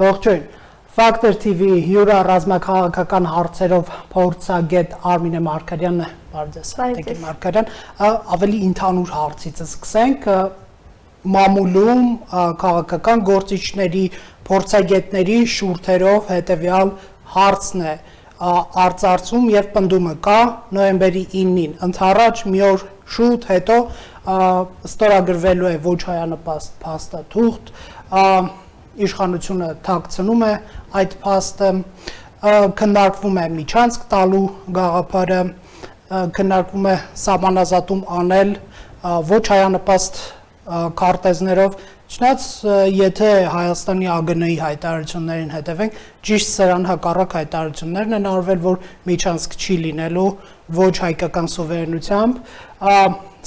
Ողջույն։ Factor TV հյուրա ռազմաքաղաքական հարցերով փորձագետ Արմինե Մարգարյանն է, բարձես, Տեգին Մարգարյան, ավելի ընդհանուր հարցից սկսենք, մամուլում քաղաքական գործիչների, փորձագետների շուրթերով հետևյալ հարցն է արծարծում եւ պնդումը կա նոյեմբերի 9-ին ընդառաջ մի օր շուտ հետո ստորագրվելու է ոչ հայանպաստ փաստաթուղթ իշխանությունը թաքցնում է այդ փաստը քննարկվում է միջանցք տալու գաղափարը քննարկվում է սահմանազատում անել ոչ հայանպաստ քարտեզներով չնայած եթե Հայաստանի ԱԳՆ-ի հայտարարություններին հետևենք ճիշտ սրան հակառակ հայտարարություններն են արվել որ միջանցք չի լինելու ոչ հայկական սուվերենությամբ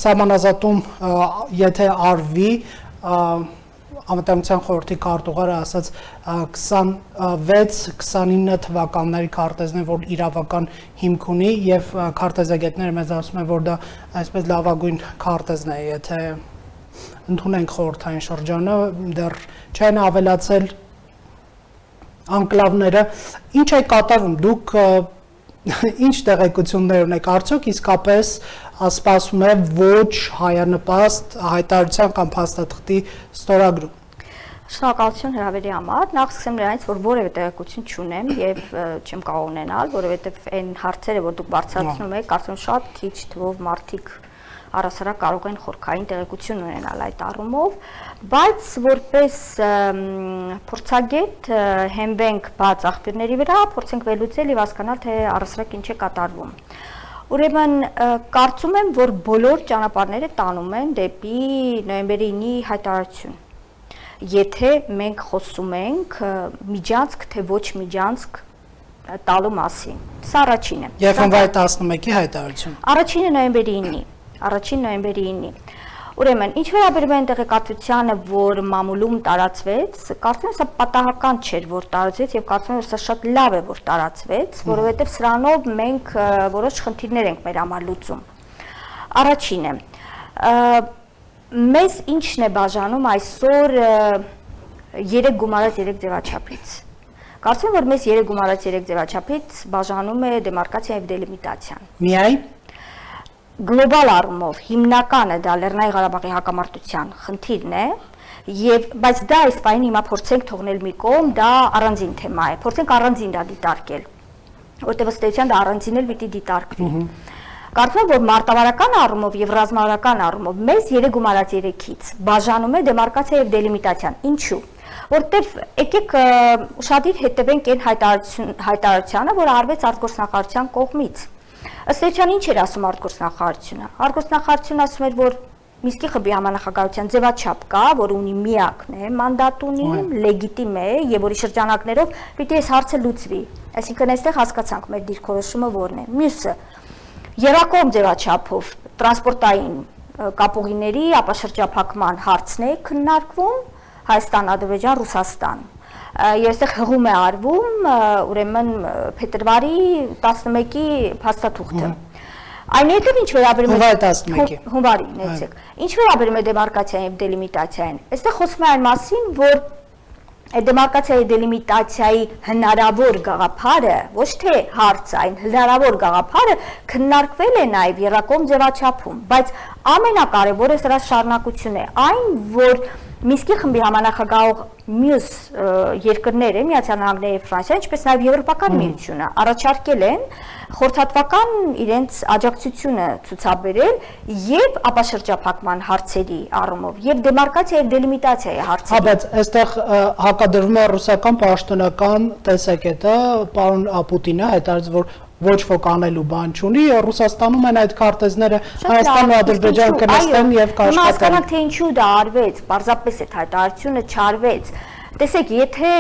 սահմանազատում եթե արվի Անվտանգության խորհրդի քարտուղարը ասաց 26-29 թվականների քարտեզն է որ իրավական հիմք ունի եւ քարտեզագետները մեզ ասում են որ դա այսպես լավագույն քարտեզն է եթե ընդունենք խորհրդային շրջանը դեռ չեն ավելացել անկլավները ինչ է կատարվում դուք ինչ տեղեկություններ ունեք արդյոք իսկապես սպասում է ոչ հայանպաստ հայտարարության կամ փաստաթղթի ստորագրում Շնորհակալություն հրավերի համար նախ սկսեմ նրանից որ որևէ տեղեկություն չունեմ եւ չեմ կարող ունենալ որովհետեւ այն հարցերը որ դուք բարձրացնում եք կարծում շատ քիչ թվով մարդիկ առասարակ կարող են խորքային տեղեկություն ունենալ այդ առումով, բայց որպես փորձագետ հենվենք բաց աղբյուրների վրա, փորձենք վերլուծել եւ հասկանալ թե առասարակ ինչ է կատարվում։ Ուրեմն կարծում եմ, որ բոլոր ճանապարհները տանում են դեպի նոյեմբերի 9-ի հայտարարություն։ Եթե մենք խոսում ենք միջանցք թե ոչ միջանցք տալու մասին։ Սա առաջինը։ Եվ հունվարի 11-ի հայտարարություն։ Առաջինը նոյեմբերի 9-ի։ Առաջին նոյեմբերի 9-ի։ Ուրեմն, ինչ վերաբերում է տեղեկատվությանը, որ մամուլում տարածվեց, կարծում եմ սա պատահական չէր, որ տարածվեց եւ կարծում եմ որ սա շատ լավ է, որ տարածվեց, որովհետեւ սրանով մենք որոշ խնդիրներ ենք մեր համար լուծում։ Առաջինը, մեզ ինչն է բաժանում այսօր 3 գումարած 3 ձևաչափից։ Կարծում եմ որ մեզ 3 գումարած 3 ձևաչափից բաժանում է դեմարկացիան եւ դելիմիտացիան։ Միայն Գլոբալ առումով հիմնականը դա Լեռնային Ղարաբաղի հակամարտության խնդիրն է եւ բայց դա այս պահին հիմա փորձենք թողնել մի կողմ դա առանձին թեմա է փորձենք առանձին դա դիտարկել որտեղ ըստ էության դա առանձին էլ պիտի դիտարկվի Կարծում եմ որ մարտավարական առումով եւ ռազմավարական առումով մեզ 3 գումարած 3-ից բաժանում է դեմարկացիա եւ դելիմիտացիան ինչու որտեվ եկեք ուշադիր հետևենք այն հայտարարությանը որ արվեց արտգործնախարարության կողմից Ըստ էության ինչ էր ասում արտգործնախարարությունը արտգործնախարարությունը ասում էր որ Միսկի խմբի համանախագահության ձևաչափ կա որ ունի միակն է մանդատ ունի լեգիտիմ է եւ որի շրջանակներով պիտի այս հարցը լուծվի այսինքն այստեղ հասկացանք մեր դիրքորոշումը որն է մյուսը Երակոմ ձևաչափով տրանսպորտային կապուղիների ապաշրջափակման հարցն է քննարկվում Հայաստան, Ադրբեջան, Ռուսաստան Եվ այստեղ հղում է արվում ուրեմն փետրվարի 11-ի փաստաթուղթը։ Այնուհետև ինչ վերաբերում է հունվարի 11-ի։ Ինչ վերաբերում է դեմարկացիային եւ դելիմիտացիային։ Այստեղ խոսվում է այն մասին, որ դեմարկացիայի դելիմիտացիայի հնարավոր գաղափարը, ոչ թե հարցը, այն հնարավոր գաղափարը քննարկվել է նաեւ Երակոմ ձևաչափում, բայց ամենակարևորը սրա շարունակությունն է, այն որ Միսկի խմբի համանախագահող մյուս երկրները, Միացյալ Նահանգները եւ Ֆրանսիան, ինչպես նաեւ Եվրոպական միությունը, առաջարկել են խորհրդատվական իրենց աջակցությունը ցուցաբերել եւ ապաշրջափակման հարցերի առումով եւ դեմարկացիա եւ դելիմիտացիայի հարցերի։ Հա, բայց այստեղ հակադրվում է ռուսական պաշտոնական տեսակետը, պարոն Պուտինը հայտարարեց, որ ոչ ոք անելու բան չունի, Ռուսաստանում են այդ քարտեզները, Հայաստանն ու Ադրբեջանը կնստեն եւ կաշխատեն։ Հասկանանք թե ինչու դա արվեց, պարզապես այդ հայտարարությունը չարվեց։ Տեսեք, եթե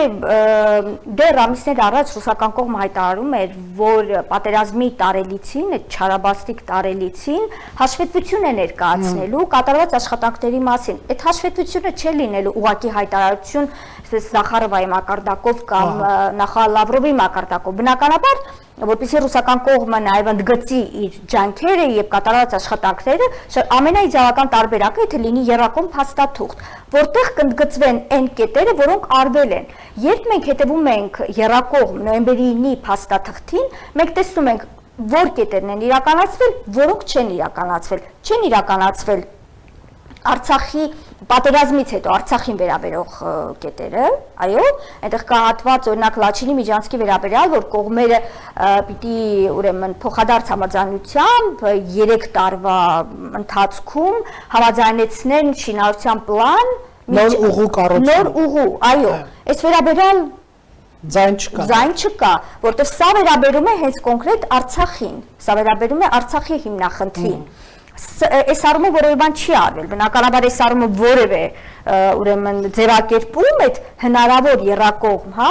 դեռ ամիսներ առաջ ռուսական կողմը հայտարարում էր, որ պատերազմի տարելիցին, այդ չարաբաստիկ տարելիցին հաշվետվություն է ներկայացնելու կատարված աշխատանքների մասին։ Այդ հաշվետվությունը չէ լինելու ուղղակի հայտարարություն, ասես Զախարովայի մակարդակով կամ նախարար Լավրովի մակարդակով։ Բնականաբար որպեսզի ռուսական կողմը նաև ընդգծի իր ջանքերը եւ կատարած աշխատանքները, ամենաիդեալական տարբերակը եթե լինի եռակողմ փաստաթուղթ, որտեղ կընդգծվեն այն կետերը, որոնք արվել են։ Երբ մենք հետևում ենք եռակողմ նոյեմբերի 9-ի փաստաթղթին, մենք տեսնում ենք, որ կետերն են իրականացվել, որոնք չեն իրականացվել Արցախի պատերազմից հետո Արցախին վերաբերող կետերը, այո, այնտեղ կա հատված օրինակ Լաչինի միջանցքի վերաբերյալ, որ կողմերը պիտի ուրեմն փոխադարձ համաձայնությամբ 3 տարվա ընթացքում համաձայնեցնեն շինարարության պլան, նոր ուղու կառուցում։ Նոր ուղու, այո, այս վերաբերյալ Ձայն չկա, որտեղ սա վերաբերում է հենց կոնկրետ Արցախին, սա վերաբերում է Արցախի հիմնախնդրին։ Այս առումով որևէ բան չի արվել, բնականաբար այս առումով որևէ ուրեմն ձևակերպում այդ հնարավոր եռակողմ, հա,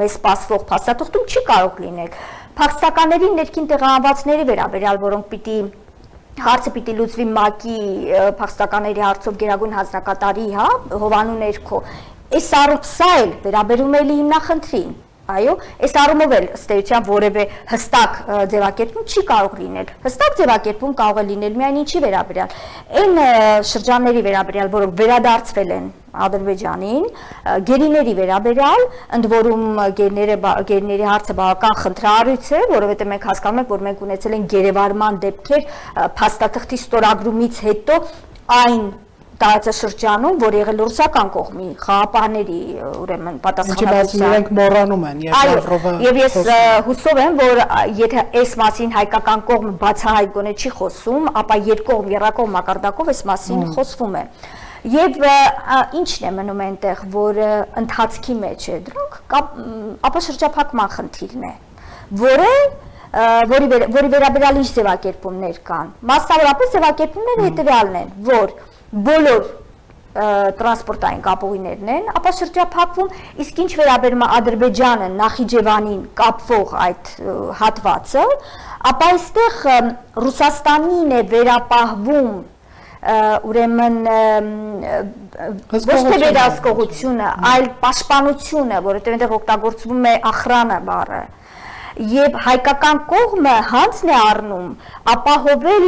մեզ սպասվող փաստաթղթում չի կարող լինել։ Փախստականների ներքին տեղահանվածների վերաբերյալ, որոնք հարցը պիտի լուծվի ՄԱԿ-ի փախստականների հարցով գերագույն հանձնակատարի, հա, հովանու ներքո։ Սա էլ վերաբերում է հիմնախնդրին, այո, այս առումով էլ ըստ էության որևէ հստակ ձևակերպում չի կարող լինել։ Հստակ ձևակերպում կարող է լինել միայն ինչի վերաբերյալ, այն շրջանների վերաբերյալ, որոնք վերադարձվել են Ադրբեջանին, գերիների վերաբերյալ, ընդ որում գերիների հարցը բավական խնդրահարույց է, որովհետև մենք հասկանում ենք, որ մենք ունեցել ենք գերեվարման դեպքեր փաստաթղթի ստորագրումից հետո այն տարածաշրջանում, որ եղել ռուսական կողմի խաղապահների ուրեմն պատասխանատվության։ Իրենք մոռանում են եւ ես հուսով եմ, որ եթե այս մասին հայկական կողմը բացահայտ գոնե չի խոսում, ապա երկկողմ եռակողմ մակարդակով այս մասին խոսվում է։ Եվ ինչն է մնում այնտեղ, որ ընթացքի մեջ է դրանք, ապա շրջափակման խնդիրն է, որի վերաբերյալ ինչ ձևակերպումներ կան։ Մասնավորապես ձևակերպումները հետևյալն են, որ բոլոր տրանսպորտային կապուղիներն են, ապա շրջափակվում, իսկ ինչ վերաբերում է Ադրբեջանը Նախիջևանին կապվող այդ հատվածը, ապա այստեղ Ռուսաստանին է վերապահվում ուրեմն ոչ թե վերահսկողությունը, այլ պաշտպանությունը, որովհետև այնտեղ օգտագործվում է ախրանը բառը, եւ հայկական կողմը հանձն է առնում ապահովել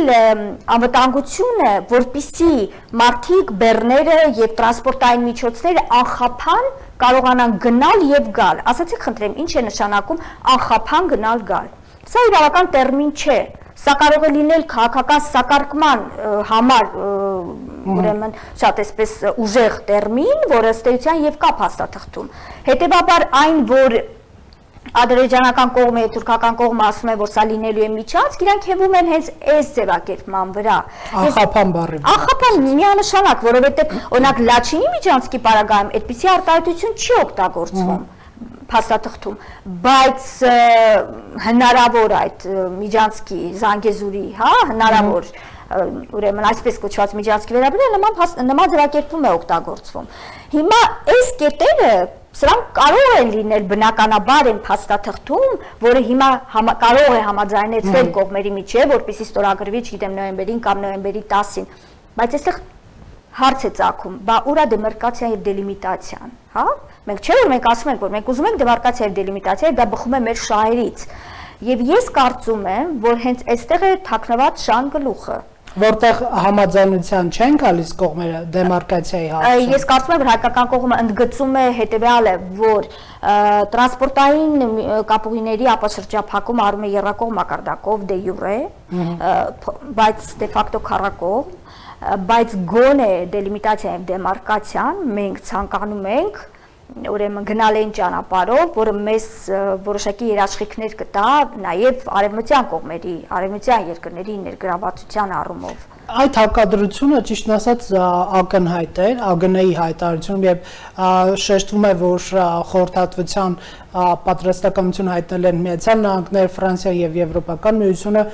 անվտանգությունը, որպիսի մարդիկ, բեռները եւ տրանսպորտային միջոցները անխափան կարողանան գնալ եւ գալ։ Ասացեք խնդրեմ, ինչ է նշանակում անխափան գնալ գալ։ Սա իրավական տերմին չէ։ Սա կարող է լինել քաղաքական սակարկման համար ուրեմն շատ այսպես ուժեղ տերմին, որը ըստ էության եւ կա փաստաթղթում։ Հետեւաբար այն, որ ադրբեջանական կողմը եւ թուրքական կողմը ասում է, որ սա լինելու է միջանցք, իրանք հեվում են հենց այս ձևակերպման վրա։ Անխափան բառի վրա։ Անխափան միանշանակ, որովհետեւ օրինակ Լաչինի միջանցքի պարագայում այդպիսի արտահայտություն չի օգտագործվում փաստաթղթում, բայց հնարավոր այդ միջանցքի Զանգեզուրի, հա, հնարավոր ուրեմն այսպես կոչված միջանցքի վերաբերյալ նման ձևակերպում է օգտագործվում։ Հիմա այս կետերը սրանք կարող են լինել բնականաբար այն փաստաթղթում, որը հիմա կարող է համաձայնեցվել կողմերի միջև, որպեսզի ստորագրվի, չգիտեմ, նոյեմբերին կամ նոյեմբերի 10-ին, բայց այստեղ հարց է ծագում, բա ուր է դեմարկացիա եւ դելիմիտացիան, հա? Մենք չէ որ մենք ասում ենք, որ մենք ուզում ենք դեմարկացիա եւ դելիմիտացիա, դա բխում է մեր շահերից։ Եվ ես կարծում եմ, որ հենց այստեղ է թաքնված շան գլուխը, որտեղ համաձայնության չեն գալիս կողմերը դեմարկացիայի հարցում։ Ես կարծում եմ, որ հայկական կողմը ընդգծում է հետևյալը, որ տրանսպորտային կապուղիների ապաշրջափակում արվում է եռակողմ մակարդակով դե յուրե, բայց դե ֆակտո քառակողմ, բայց գոնե դելիմիտացիա եւ դեմարկացիան մենք ցանկանում ենք ուրեմն գնալ այն ճանապարհով, որը մեզ որոշակի երաշխիքներ կտա նաև արևմտյան կողմերի, արևմտյան երկրների ներգրավվածության առումով։ Այդ հակադրությունը ճիշտն ասած ակնհայտ է, ԱԳՆ-ի հայտարարությունում եւ շեշտվում է, որ խորհրդատվության պատրաստակամություն հայտնել են Միացյալ Նահանգները, Ֆրանսիա եւ Եվրոպական միությունը,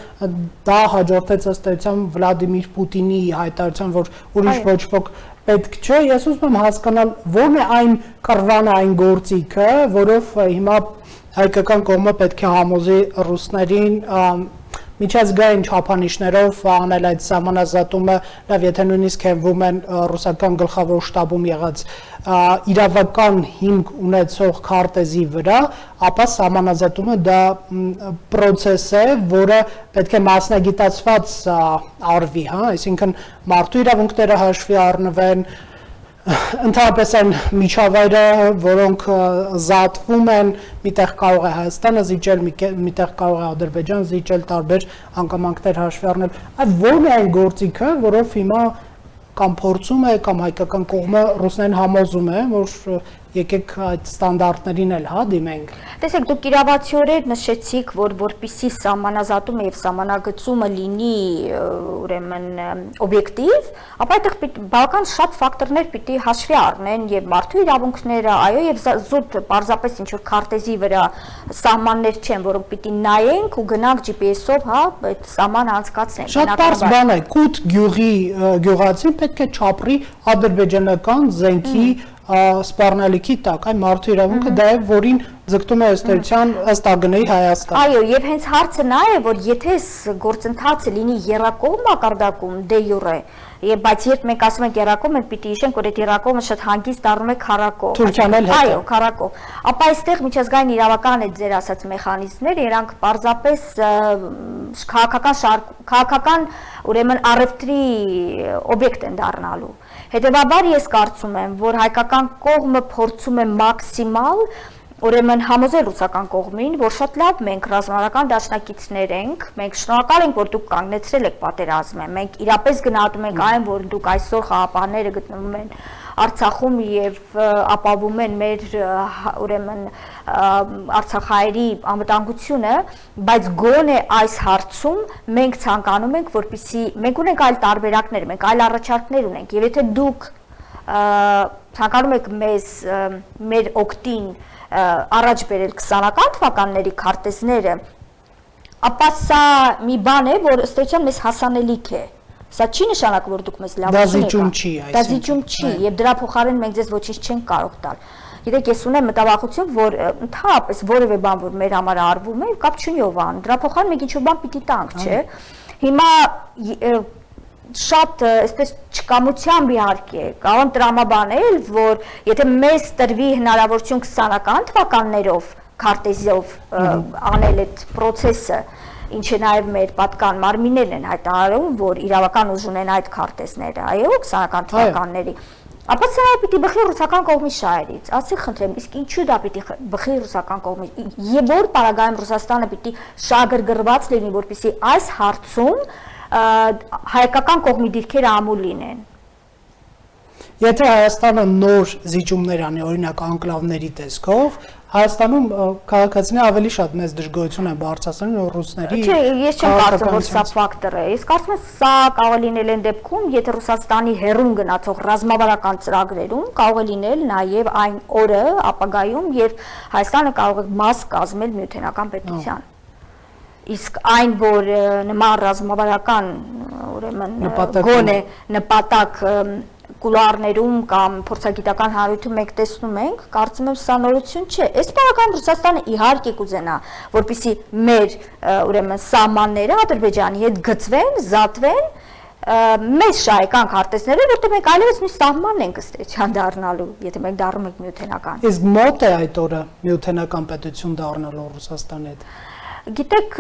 դա հաջորդեց ըստ էության Վլադիմիր Պուտինի հայտարարության, որ ուրիշ ոչ ոք պետք չէ, ես ուզում եմ հասկանալ, ո՞րն է այն կռվանը, այն գործիքը, որով հիմա հայկական կողմը պետք է համոզի ռուսներին միջազգային չափանիշներով անել այդ սահմանազատումը, լավ, եթե նույնիսկ հենվում են ռուսական գլխավոր շտաբում եղած իրավական հիմք ունեցող քարտեզի վրա, ապա սահմանազատումը դա process է, որը պետք է մասնագիտացված արվի, հա, այսինքն մարդու իրավունքները հաշվի առնվեն, ընդհանրապես այն միջավայրը, որոնք զատվում են, միտեղ կարող է Հայաստանը զիջել, միտեղ կարող է Ադրբեջան զիջել, տարբեր հանգամանքներ հաշվի առնել, այդ ո՞րն է այն գործիքը, որով հիմա կամ փորձում է, կամ հայկական կողմը ռուսներին համոզում է, որ եկեք այդ ստանդարտներին էլ հա դիմենք։ Տեսեք, դուք իրավացիորեն նշեցիք, որ որպիսի սահմանազատումը եւ սահմանագծումը լինի ուրեմն օբյեկտիվ, ապա այդտեղ բավական շատ ֆակտորներ պիտի հաշվի առնեն եւ մարդու իրավունքները, այո, եւ զուտ պարզապես ինչ որ քարտեզի վրա սահմաններ չեն, որոնք պիտի նայենք ու գնանք GPS-ով, հա, այդ սահմանը անցկացնենք։ Շատ պարզ բան է, կուտ գյուղի գյուղացին պետք է չապրի ադրբեջանական զենքի սպառնալիքի տակ, այն մարդու իրավունքը դա է, որին ձգտում է ըստ էության ըստ ԱԳՆ-ի Հայաստան։ Այո, եւ հենց հարցը նա է, որ եթե գործընթացը լինի եռակողմ մակարդակում դե յուրե, բայց երբ մենք ասում ենք եռակողմ, մենք պիտի հիշենք, որ այդ եռակողմը շատ հանգիստ դառնում է քառակողմ։ Թուրքիան էլ հետ է։ Այո, քառակողմ։ Ապա այստեղ միջազգային իրավական այդ ձեր ասած մեխանիզմները, իրանք պարզապես քաղաքական ուրեմն առևտրի օբյեկտ են դառնալու։ Հետևաբար ես կարծում եմ, որ հայկական կողմը փորձում է մաքսիմալ ուրեմն համոզել ռուսական կողմին, որ շատ լավ մենք ռազմավարական դաշնակիցներ ենք, մենք շնորհակալ ենք, որ դուք կանգնեցրել եք պատերազմը, մենք իրապես գնահատում ենք այն, որ դուք այսօր խաղապահները գտնվում են Արցախում եւ ապահովում են մեր ուրեմն արցախայերի անվտանգությունը, բայց գոնե այս հարցում մենք ցանկանում ենք, որպեսզի մենք ունենք այլ տարբերակներ, մենք այլ առաջարկներ ունենք, եւ եթե դուք ցանկանում եք մեր օգտին առաջ բերել 20-ական թվականների քարտեզները, ապա սա մի բան է, որ ըստ էության մեզ հասանելիք է։ Սա չի նշանակում, որ դուք մեզ լավություն եք։ Դա զիջում չի, եւ դրա փոխարեն մենք ձեզ ոչինչ չենք կարող տալ։ Գիտեք, ես ունեմ մտավախություն, որ ընդհանրապես որևէ բան, որ մեր համար արվում է, կապ չունի ով ան։ Դրա փոխարեն մենք ինչ-որ բան պիտի տանք, չէ՞։ Հիմա շատ այսպես չկամությամբ իհարկե կարող եմ տրամաբանել, որ եթե մեզ տրվի հնարավորություն 20-ական թվականներով քարտեզով անել այդ process-ը, ինչը նաև մեր պատկան մարմիններն են հայտարարում, որ իրավական ուժ ունեն այդ քարտեզները, այո, 20-ական թվականների, ապա սա պիտի բխի ռուսական կողմի շահերից, ասի խնդրեմ, իսկ ինչու դա պիտի բխի ռուսական կողմի, եւ որ պարագայում Ռուսաստանը պիտի շահագրգռված լինի, որպեսզի այս հարցում հայկական կողմի դիրքերը ամուլ լինեն։ Եթե Հայաստանը նոր զիջումներ անի, օրինակ անկլավների տեսքով, Հայաստանում քաղաքացիները ավելի շատ մեծ դժգոհություն են բարձրացնում ռուսների։ Չէ, ես չեմ կարծում, որ սա ֆակտոր է։ Ես կարծում եմ, սա կարող է լինել այն դեպքում, եթե Ռուսաստանի հերում գնացող ռազմավարական ծրագրերում կարող է լինել նաև այն օրը ապագայում, երբ Հայաստանը կարող է մաս կազմել միութենական պետության։ Իսկ այն, որ նման ռազմավարական ուրեմն գոնե նպատակ կուլարներում կամ փորձագիտական հանրությունում մենք տեսնում ենք, կարծում եմ սա նորություն չէ։ Այս բանական Ռուսաստանը իհարկե կուզենա, որպեսզի մեր ուրեմն սահմանները Ադրբեջանի հետ գծվեն, զատվեն, մեծ շահեկան քարտեզները, որտեղ մենք այլևս մի սահման ենք ըստ էության դառնալու, եթե մենք դառնում ենք միութենական։ Իսկ մոտ է այդ օրը միութենական պետություն դառնալու Ռուսաստանի հետ։ Գիտեք,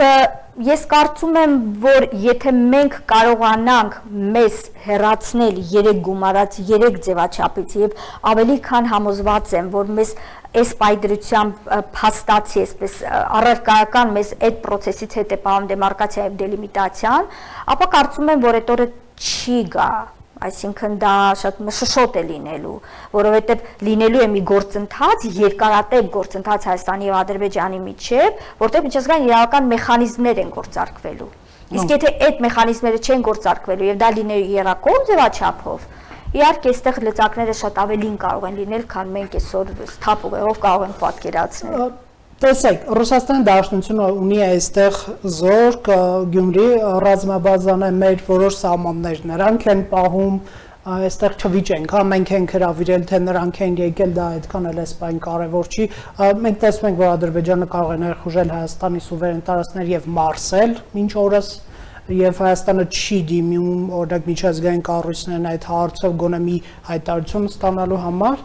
ես կարծում եմ, որ եթե մենք կարողանանք մեզ հեռացնել 3 գումարած 3 ձևաչափից եւ ավելի քան համոզված եմ, որ մեզ այս պայդրությամբ փաստացի, այսպես առարկայական մեզ այդ process-ից հետ է պահում դեմարկացիա եւ դելիմիտացիան, ապա կարծում եմ, որ այդ օրը չի գա, այսինքն դա շատ մշշոտ է լինելու, որովհետև լինելու է մի գործընթաց, երկարատև գործընթաց Հայաստանի եւ Ադրբեջանի միջեւ, որտեղ միջազգային իրավական մեխանիզմներ են գործարկվելու։ Իսկ եթե այդ մեխանիզմները չեն գործարկվելու եւ դա լինելու եռակողմ ձևաչափով, իհարկե այստեղ լծակները շատ ավելին կարող են լինել, քան մենք այսօր սթափ ուղեղով կարող ենք պատկերացնել։ Տեսեք, Ռուսաստանի Դաշնությունը ունի այստեղ Զորք, Գյումրի ռազմաբազան է մեր որոշ սահմաններ, նրանք են պահում այստեղ չվիճենք, հա մենք ենք հրավիրել, թե նրանք են եկել, դա այդքան էլ էսպայն կարևոր չի։ Մենք տեսնում ենք, որ Ադրբեջանը կարող է ներխուժել Հայաստանի սուվերեն տարածքներ եւ մարսել մինչ օրս, եւ Հայաստանը չի դիմում օրինակ միջազգային կառույցներն այդ հարցով գոնե մի հայտարարություն ստանալու համար։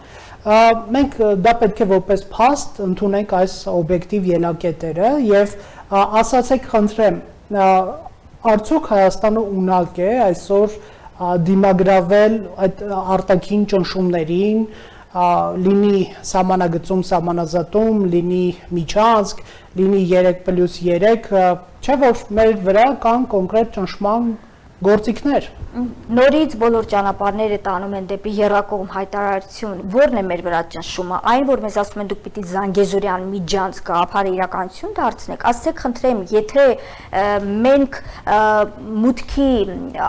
Մենք դա պետք է որպես փաստ ընդունենք այս օբյեկտիվ ելակետերը եւ ասացեք խնդրեմ, արդյոք Հայաստանը ունակ է այսօր դիմագրավել այդ արտաքին ճնշումներին, լինի սահմանագծում, սահմանազատում, լինի միջանցք, լինի 3+3, չէ՞ որ մեր վրա կան կոնկրետ ճնշման գործիքներ։ Նորից բոլոր ճանապարհները տանում են դեպի եռակողմ հայտարարություն, որն է մեր վրա ճնշումը, այն որ մեզ ասում են դուք պիտի Զանգեզուրյան միջանց գաղափարը իրականություն դարձնեք, ասեք խնդրեմ, եթե մենք մուտքի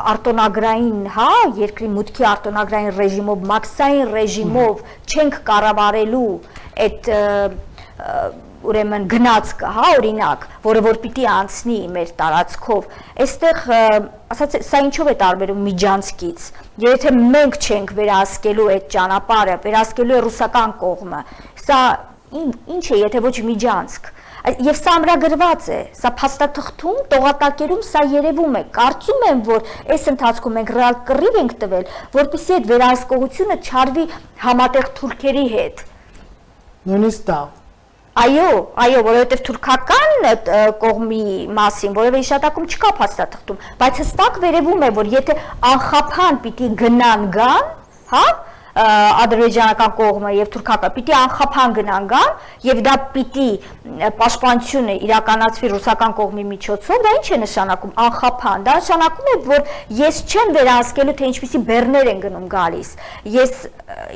արտոնագրային, հա, երկրի մուտքի արտոնագրային ռեժիմով, մաքսային ռեժիմով չենք կառավարելու այդ ուրեմն գնացքը, հա, օրինակ, որը որ պիտի անցնի մեր տարածքով, այստեղ ասած սա ինչով է տարբերում միջանցքից, եթե մենք չենք վերահսկելու այդ ճանապարհը, վերահսկելու է ռուսական կողմը, սա ինչ է, եթե ոչ միջանցք, եւ սա ամրագրված է, սա փաստաթղթում, տողատակերում սա երևում է, կարծում եմ, որ այս ընթացքում մենք ռեալ կռիվ ենք տվել, որպեսզի այդ վերահսկողությունը չարվի համատեղ թուրքերի հետ։ Նույնիսկ դա Այո, որովհետև թուրքական կողմի մասին որևէ հիշատակում չկա փաստաթղթում, բայց հստակ վերևում է, որ եթե անխափան պիտի գնան գան, հա, ադրբեջանական կողմը եւ թուրքական պիտի անխափան գնան գան եւ դա պիտի պաշտպանությունը իրականացվի ռուսական կողմի միջոցով, դա ինչ է նշանակում անխափան, դա նշանակում է, որ ես չեմ վերահսկելու, թե ինչպիսի բեռներ են գնում գալիս,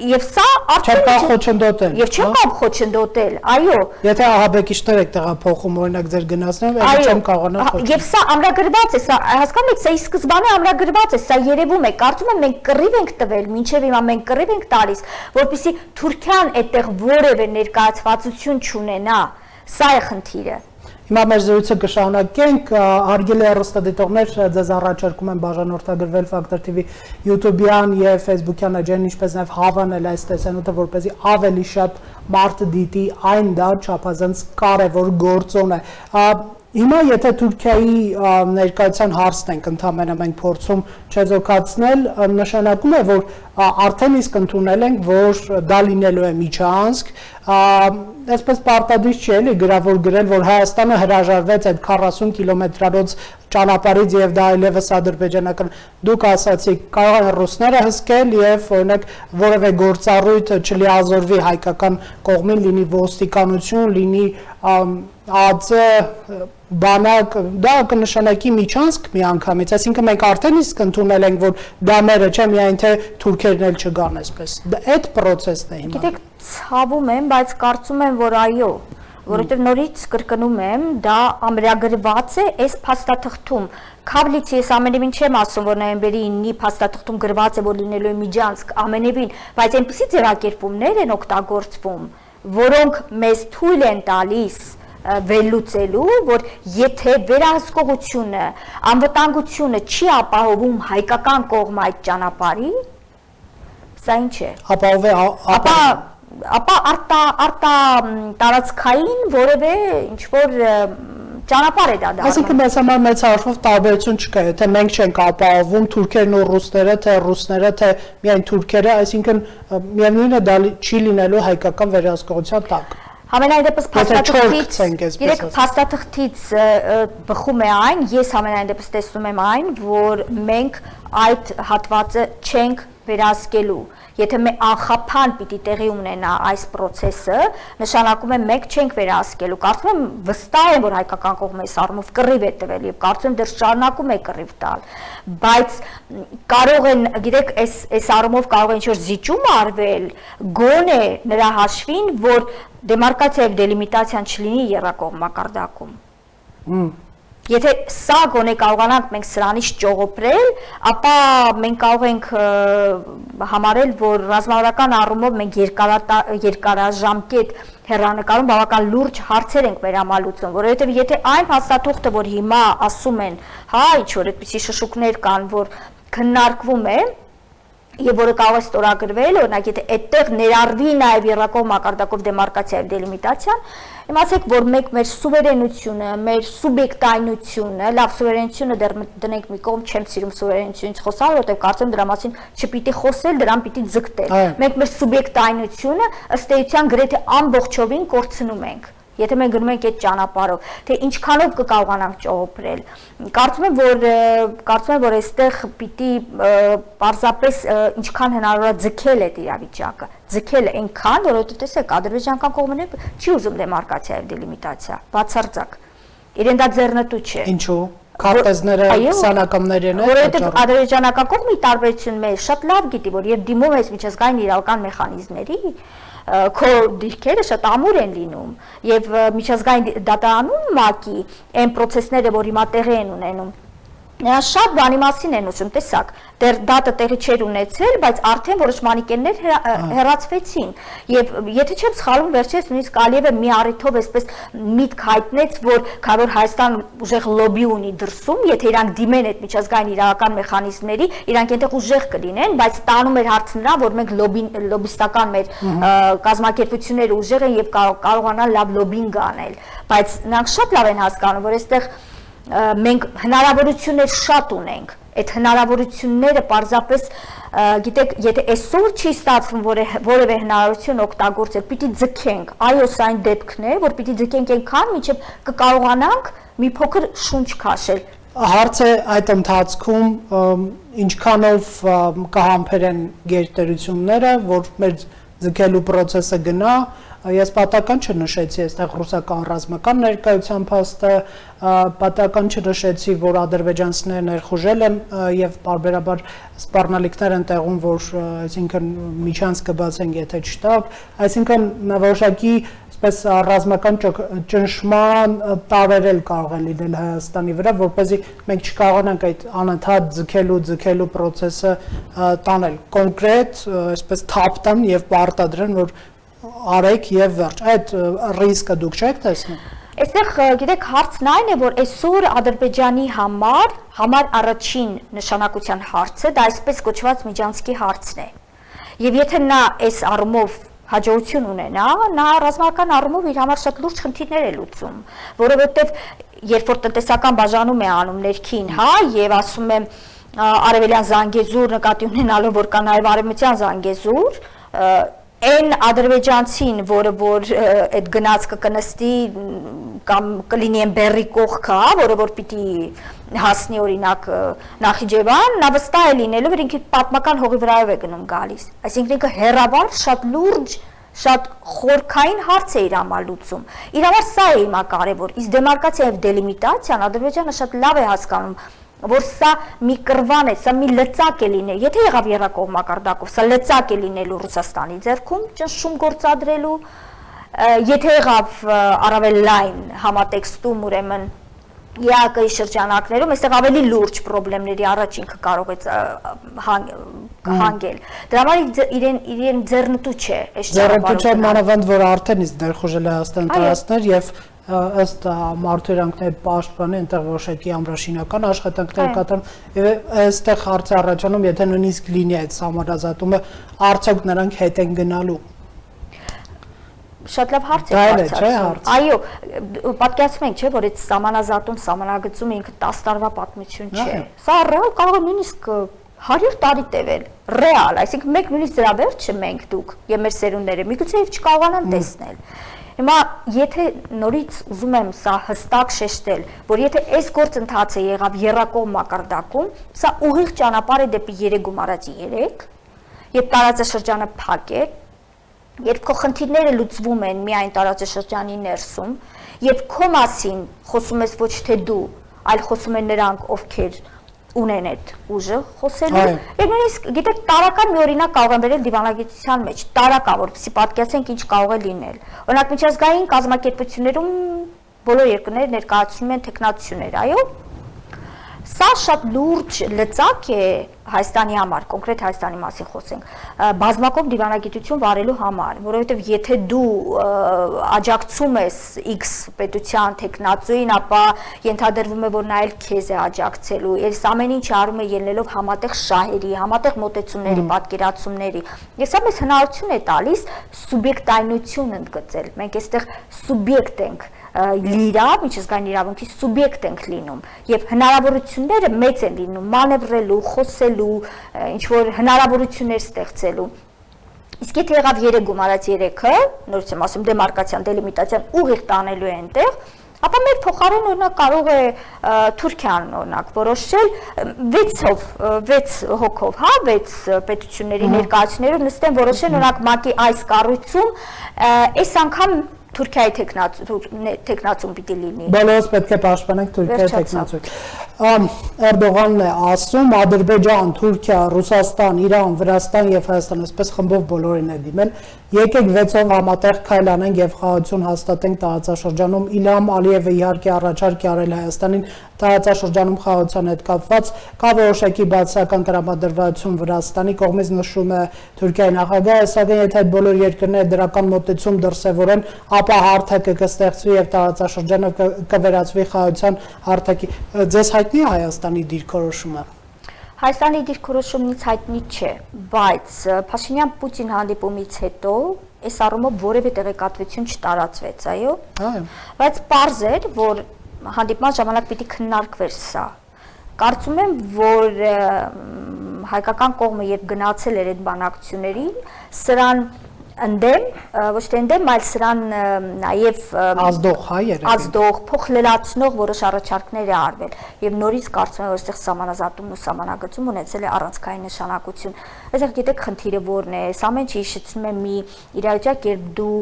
եւ սա արդեն չեմ խոչընդոտել, եւ չեմ կարող խոչընդոտել, այո, եթե ահաբեկիչներ եք տեղափոխում օրինակ ձեր գնացներով, այո չեմ կարողանա խոչընդոտել, եւ սա ամրագրված է, սա հասկանում եք, սա ի սկզբանե ամրագրված է, սա երևում է, կարծում եմ մենք կռիվ ենք տվել, մինչեւ հիմա մենք կռիվ ենք տալիս, որպեսզի Թուրքիան այդտեղ որևէ ներկայացվածություն չունենա, սա է խնդիրը։ Հիմա մեր զրույցը կշարունակենք, հարգելի հեռուստադիտողներ, ձեզ առաջարկում եմ բաժանորդագրվել Factor TV YouTube-յան եւ Facebook-յան էջերին, ինչպես նաեւ հավանել այս տեսանյութը, որպեսզի ավելի շատ մարդ դիտի այն, դա չափազանց կարեւոր գործոն է։ Հիմա եթե Թուրքիայի ներկայության հարցն ենք ընդհանրապես մենք փորձում չեզոքացնել, նշանակում է, որ արդեն իսկ ընդունել ենք, որ դա լինելու է միջանցք, այսպես պարտադիր չի էլի գրավոր գրել, որ Հայաստանը հրաժարվեց այդ 40 կիլոմետրարոց ճանապարհից եւ դա այլևս ադրբեջանական, դուք ասացիք, կարող են ռուսները հսկել եւ օրինակ որևէ գործառույթ չլիազորվի հայկական կողմին, լինի ոստիկանություն, լինի ԱԾ բանակ, դա կնշանակի միջանցք միանգամից, այսինքն մենք արդեն իսկ ընդունել ենք, որ դա մերը չէ, միայն թե թուրքերն էլ չգան այսպես, այդ պրոցեսն է հիմա։ Գիտեք, ցավում եմ, բայց կարծում եմ, որ այո, որովհետև նորից կրկնում եմ, դա ամրագրված է այս փաստաթղթում։ Քավլիցի ես ամենևին չեմ ասում, որ նոյեմբերի 9-ի փաստաթղթում գրված է, որ լինելու է միջանցք ամենևին, բայց այնպիսի ձևակերպումներ են օգտագործվում, որոնք մեզ թույլ են տալիս վերլուծելու, որ եթե վերահսկողությունը, անվտանգությունը չի ապահովում հայկական կողմը այդ ճանապարհի, սա ինչ է։ Ապա արտա տարածքային որևէ ինչ-որ ճանապարհ է դա դառնում։ Այսինքն մեզ համար մեծ հարցով տարբերություն չկա, եթե մենք չենք ապահովում թուրքերն ու ռուսները, թե ռուսները, թե միայն թուրքերը, այսինքն միևնույնն է դա չի լինելու հայկական վերահսկողության տակ։ Համենայն դեպս փաստաթղթից բխում է այն, ես համենայն դեպս տեսնում եմ այն, որ մենք այդ հատվածը չենք վերահսկելու։ Եթե մենք անխափան պիտի տեղի ունենա այս process-ը, նշանակում է մենք չենք վերահսկելու։ Կարծում եմ վստահ եմ, որ հայկական կողմը այս առումով կռիվ է տվել եւ կարծում եմ դեռ շարունակում է կռիվ տալ։ Բայց կարող են, գիտեք, այս առումով կարող է ինչ-որ զիջում արվել, գոնե նրա հաշվին, որ դեմարկացիա եւ դելիմիտացիան չլինի եռակողմ մակարդակում։ Եթե սա գոնե կարողանանք մենք սրանից ճողոպրել, ապա մենք կարող ենք համարել, որ ռազմավարական առումով մենք երկարաժամկետ հեռանկարում բավական լուրջ հարցեր ենք մեր համալուծում, որովհետև եթե այն փաստաթուղթը, որ հիմա ասում են, հա, ինչ որ այդպիսի շշուկներ կան, որ քննարկվում է, Եվ որը կարող է ստորագրվել, օրինակ եթե այդտեղ ներառվի նաև երրակող մակարդակով դեմարկացիա եւ դելիմիտացիան, իմացեք, որ մենք մեր սուվերենությունը, մեր սուբյեկտայնությունը, լավ սուվերենությունը դեռ դնենք մի կողմ, չեմ սիրում սուվերենությունից խոսալ, որովհետեւ կարծեմ դրա մասին չպիտի խոսել, դրան պիտի ձգտել։ Մենք մեր սուբյեկտայնությունը ըստ էության գրեթե ամբողջովին կորցնում ենք։ Եթե մենք գնում ենք այդ ճանապարհով, թե ինչքանով կկարողանանք ճողոպրել։ Կարծում եմ, որ այստեղ պիտի պարզապես ինչքան հնարավոր է ձգել այդ իրավիճակը, ձգել այնքան, որովհետև տեսեք, ադրբեջանական կողմը չի ուզում դեմարկացիա եւ դելիմիտացիա, բացարձակ։ Իրեն դա ձեռնտու չէ։ Ինչու՞։ Քարտեզները սանակամներն են։ Որովհետև ադրբեջանական կողմը ի տարբերություն մեր շատ լավ գիտի, որ եւ դիմում է միջազգային իրավական մեխանիզմների, քո դիրքերը շատ ամուր են լինում եւ միջազգային դատարանում ՄԱԿ-ի այն process-ները, որ հիմա տեղի են ունենում, նրանք շատ բանի մասին են ուշում, տեսակ, դեռ դատը տեղի չէր ունեցել, բայց արդեն որոշ մանիկաներ հեռացվեցին եւ եթե չեմ սխալվում, վերջերս նույնիսկ Ալիևը մի առիթով այսպես միտք հայտնեց, որ քանի որ Հայաստան ուժեղ լոբի ունի դրսում, եթե իրանք դիմեն այդ միջազգային իրավական մեխանիզմների, իրանք այնտեղ ուժեղ կլինեն, բայց տանում էր հարցը նրան, որ մենք լոբիստական մեր կազմակերպությունները ուժեղ են եւ կարողանան լավ լոբինգ անել, բայց նրանք շատ լավ են հասկանում, որ այստեղ մենք հնարավորություններ շատ ունենք, այդ հնարավորությունները պարզապես, գիտեք, եթե այսօր չի ստացվում որևէ հնարավորություն օգտագործել, պիտի ձգենք, այո, սա այն դեպքն է, որ պիտի ձգենք այնքան, մինչև կկարողանանք մի փոքր շունչ քաշել։ Հարցը այդ ընթացքում ինչքանով կհամբերեն գերտերությունները, որ մեր ձգելու process-ը գնա, ես պատական չնշեցի այստեղ ռուսական ռազմական ներկայության փաստը, պատական չնշեցի, որ ադրբեջանցիները ներխուժել են եւ բարբերաբար սպառնալիքներ են տեղում, որ այսինքն միջանց կբացենք, եթե չտա, այսինքն որոշակի այսպես ռազմական ճնշման տարերել կարող է լինել Հայաստանի վրա, որպեսզի մենք չկարողանանք այդ անընդհատ ձգելու process-ը տանել կոնկրետ, այսպես թափտան եւ պարտադրեն, որ արեք եւ վերջ։ Այդ ռիսկը դուք չեք տեսնում։ Այստեղ գիտեք հարցն այն է, որ այսօր Ադրբեջանի համար առաջին նշանակության հարցը դա այսպես կոչված Միջանցքի հարցն է։ Եվ եթե նա այս առումով հաջողություն ունենա, նա ռազմական առումով իր համար շատ լուրջ խնդիրներ է լուծում, որովհետև երբ որ տնտեսական բաժանում է անում ներքին, հա, եւ ասում եմ արևելյան Զանգեզուր նկատի ունենալով, որ կա նաեւ արևմտյան Զանգեզուր, այն ադրբեջանցին, որը որ այդ գնացքը կնստի կամ կլինի այն բեռի կողքը, որը որ պիտի հասնի օրինակ Նախիջևան, նա վստահ է լինելու, որ ինքը պատմական հողի վրայով է գնում գալիս։ Այսինքն ինքը հերավար շատ լուրջ, շատ խորքային հարց է իր համար լուծում։ Իր համար սա է հիմա կարևոր։ Իսկ դեմարկացիա եւ դելիմիտացիան Ադրբեջանը շատ լավ է հասկանում, որ սա մի կրվան է, սա մի լծակ է լինել, եթե եղավ երրակող մակարդակով, սա լծակ է լինելու Ռուսաստանի ձեռքում ճնշում գործադրելու, եթե եղավ առավել լայն համատեքստում, ուրեմն ԵԱԿ-ի շրջանակներում, այստեղ ավելի լուրջ խնդիրների առաջ ինքը կարող է հանգել։ Դրա համար իրեն ձեռնտու չէ այս ճանապարհը։ Ձեռնտու չէ մանավանդ, որ արդեն իսկ ներխուժել է Հայաստան տարածքներ եւ ըստ մարդուրանքների պաշտպանի այնտեղ որոշակի ամրաշինական աշխատանքներ կատարում եւ այստեղ հարցը առաջանում, եթե նույնիսկ լինի այդ համարազատումը, արդյոք նրանք հետ են գնալու։ Շատ լավ հարց է բարձրացնում։ Այո, պատկերացնենք, չէ, որ այդ սահմանազատում, սահմանագծում ինքը 10 տարվա պատմություն չէ։ Սա ռեալ կարող է նույնիսկ 100 տարի տևել, ռեալ, այսինքն մենք նույնիսկ դրա վերջը մենք դուք եւ մեր սերունդները միգուցե եւ չկարողանան տեսնել։ Հիմա եթե նորից ուզում եմ սա հստակ շեշտել, որ եթե այս գործընթացը եղավ երրակող մակարդակում, սա ուղիղ ճանապարհ է դեպի 3 գումարածի 3, երբ տարածաշրջանը փակ է, երբ քո խնդիրները լուծվում են միայն տարածաշրջանի ներսում, երբ քո մասին խոսում ես ոչ թե դու, այլ խոսում են նրանք, ովքեր ունեն այդ ուժը խոսելու, եւ նույնիսկ գիտեք տարական մի օրինակ կարող եմ վերել դիվանագիտության մեջ, տարական, որպեսզի պատկերացնենք ինչ կարող է լինել։ Օրինակ միջազգային կազմակերպություններում բոլոր երկրները ներկայացնում են տեխնացություններ, այո։ Սա շատ լուրջ լծակ է Հայաստանի համար, կոնկրետ Հայաստանի մասին խոսենք, բազմակողմ դիվանագիտություն վարելու համար, որովհետև եթե դու աջակցում ես X պետության տեխնացուին, ապա ենթադրվում է, որ նա էլ քեզ է աջակցելու, այս ամեն ինչ արում է ելնելով համատեղ շահերի, համատեղ մոտեցումների, պատկերացումների։ Ես սա մեզ հնարավորություն է տալիս սուբյեկտայնություն ընդգծել։ Մենք այստեղ սուբյեկտ ենք լիրավ, միջազգային իրավունքի սուբյեկտ ենք լինում եւ հնարավորությունները մեծ են լինում մանևրելու, խոսելու, ինչ որ հնարավորություններ ստեղծելու։ Իսկ եթե եղավ 3 գումարած 3-ը, նորից եմ ասում դեմարկացիան, դելիմիտացիան ուղիղ տանելու է այնտեղ, ապա մեր փոխարեն օրինակ կարող է Թուրքիան օրինակ որոշել 6 հոգով, հա, 6 պետությունների ներկայացուցիչներով նստեն որոշեն օրինակ ՄԱԿ-ի այս կառույցում այս անգամ Թուրքիայի տեխնացում պիտի լինի։ Բոլորս պետք է պաշտպանենք Թուրքիայի տեխնացուն։ Էրդողանն է ասում, Ադրբեջան, Թուրքիա, Ռուսաստան, Իրան, Վրաստան եւ Հայաստան, այսպես խմբով բոլորին է դիմել։ Եկեք 6-ով համատեղ քայլ անենք եւ խաղաղություն հաստատենք տարածաշրջանում։ Իլհամ Ալիևը իհարկե առաջարկ է արել Հայաստանին տարածաշրջանում խաղաղության հետ կապված, կա որոշակի բացասական տրամադրվածություն Վրաստանի կողմից, նշում է Թուրքիայի նախագահը, սակայն եթե այդ բոլոր երկրները դրական մոտեցում դրսևորեն, ապա հարթակը կստեղծվի եւ տարածաշրջանը կվերածվի խաղաղության հարթակի։ Ձեզ հայտնի է Հայաստանի դիրքորոշումը։ Հայաստանի դիրքորոշումն ինձ հայտնի չէ, բայց Փաշինյան-Պուտին հանդիպումից հետո այս առումով որևէ տեղեկատվություն չտարածվեց, այո։ Բայց պարզ էր, որ հանդիպման ժամանակ պիտի քննարկվեր սա։ Կարծում եմ, որ հայկական կողմը երբ գնացել էր այդ բանակցություններին, սրան ընդդեմ, ոչ թե ընդդեմ, այլ սրան նաև ազդող, հա, երևի։ Ազդող, փոխլելացնող որոշ առաջարկներ է արվել եւ նորից կարծում եմ, որ այստեղ սահմանազատումն ու սահմանագծում ունեցել է առանցքային նշանակություն։ Այսինքն գիտեք խնդիրը որն է, այս ամեն ինչը հիշեցնում է մի իրավիճակ, երբ դու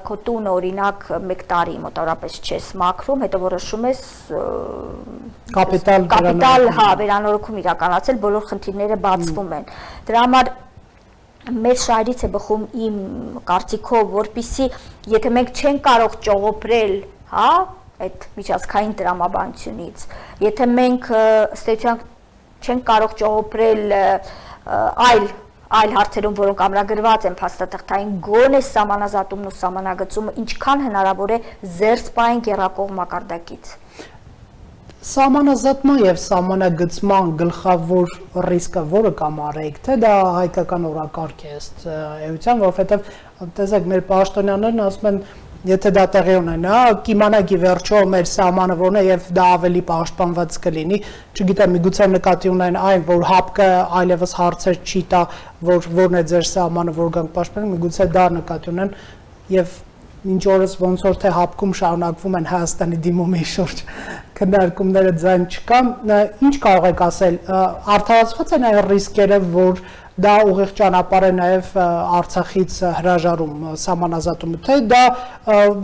քո տունը օրինակ 1 տարի մոտավորապես չես մաքրում, հետո որոշում ես կապիտալ, հա, վերանորոգում իրականացել, բոլոր խնդիրները բացվում են։ Դրա համար մեր շահերից է բխում իմ կարծիքով, որպիսի եթե մենք չենք կարող ճողոպրել, հա, այդ միջազգային տրամաբանությունից, եթե մենք ստեցյալ չենք կարող ճողոպրել այլ հարցերում, որոնք ամրագրված են փաստաթղթային, գոնե սահմանազատումն ու սահմանագծումը ինչքան հնարավոր է զերծ պահենք եռակողմ մակարդակից։ Սահմանազատման եւ սահմանագծման գլխավոր ռիսկը որը կամ արեք, թե դա հայկական օրակարգ է ըստ էության, որովհետեւ տեսեք մեր պաշտոնյաներն ասում են, եթե դա տեղի ունենա, կիմանաքի վերջո մեր սահմանը որն է եւ դա ավելի պաշտպանված կլինի, չգիտեմ, միգուցե նկատի ունեն այն, որ ՀԱՊԿ-ը այլևս հարցեր չի տա, որն է ձեր սահմանը, որ գանք պաշտպանենք, միգուցե դա նկատի ունեն եւ ինչ օրս ոնց որ թե ՀԱՊԿ-ում շարունակվում են Հայաստանի դիմումի շուրջ քննարկումները ձայն չկա, ինչ կարող եք ասել, արդարացված են այն ռիսկերը, որ դա ուղիղ ճանապարհ է նաև Արցախից հրաժարում սահմանազատումը, թե դա